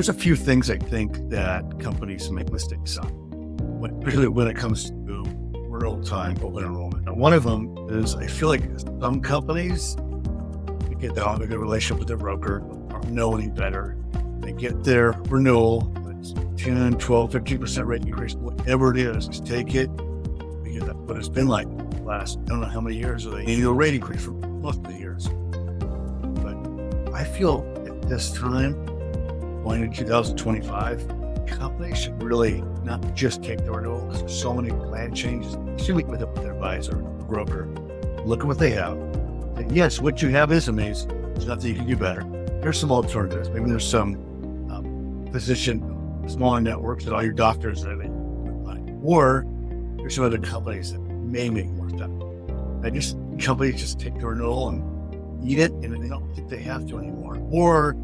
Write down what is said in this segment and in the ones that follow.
There's a few things I think that companies make mistakes on, particularly when it comes to real-time open enrollment. And one of them is I feel like some companies get they have a good relationship with their broker, don't know any better. They get their renewal, it's 10, 12, 15% rate increase, whatever it is, just take it. Because that's what it's been like the last, I don't know how many years, of the annual rate increase for most of the years. But I feel at this time, going into 2025, companies should really not just take the renewal because there's so many plan changes. Should meet with their advisor, broker, look at what they have. And yes, what you have is amazing. There's nothing you can do better. There's some alternatives. Maybe there's some physician, smaller networks that all your doctors are in. Or there's some other companies that may make more stuff. Companies just take the renewal and eat it, and they don't think they have to anymore. Or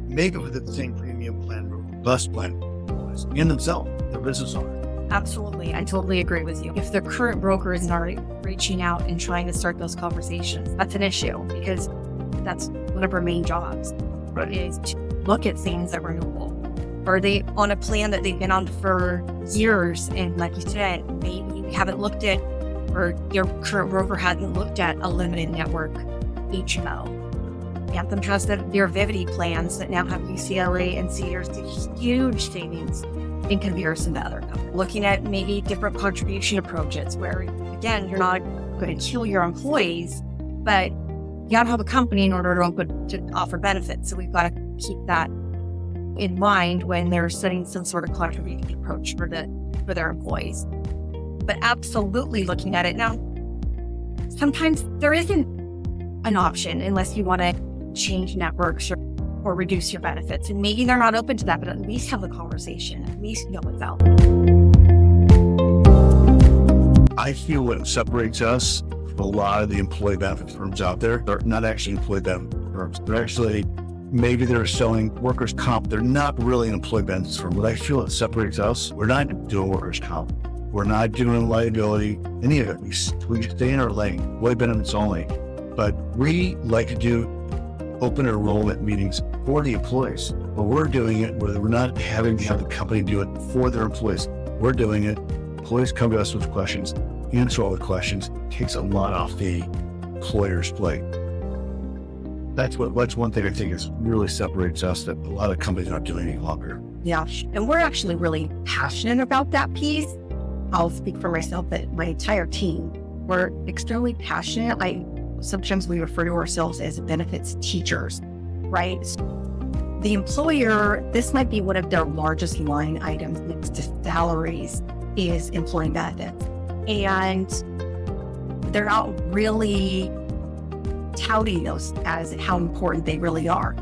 make it with the same premium plan, bus plan, in themselves, their business owner. Absolutely. I totally agree with you. If the current broker is not reaching out and trying to start those conversations, that's an issue because that's one of our main jobs, right, is to look at things that are renewable. Are they on a plan that they've been on for years? And like you said, maybe you haven't looked at, or your current broker hasn't looked at a limited network HMO. Anthem has their Vivity plans that now have UCLA and Cedars, huge savings in comparison to other companies. Looking at maybe different contribution approaches where, again, you're not going to kill your employees, but you got to have a company in order to offer benefits. So we've got to keep that in mind when they're setting some sort of contribution approach for their employees. But absolutely looking at it. Now, sometimes there isn't an option unless you want to change networks or reduce your benefits. And maybe they're not open to that, but at least have the conversation, at least know what's out. I feel what separates us from a lot of the employee benefit firms out there, they're not actually employee benefit firms. They're actually, maybe they're selling workers' comp. They're not really an employee benefits firm. What I feel that separates us, we're not doing workers' comp. We're not doing liability, any of it. We stay in our lane, employee benefits only. But we like to do open enrollment meetings for the employees. But we're doing it where we're not having to have the company do it for their employees. We're doing it. Employees come to us with questions, answer all the questions. It takes a lot off the employer's plate. That's one thing I think is really separates us that a lot of companies aren't doing any longer. Yeah, and we're actually really passionate about that piece. I'll speak for myself, but my entire team, we're extremely passionate. Sometimes we refer to ourselves as benefits teachers, right? The employer, this might be one of their largest line items next to salaries is employee benefits. And they're not really touting those as how important they really are.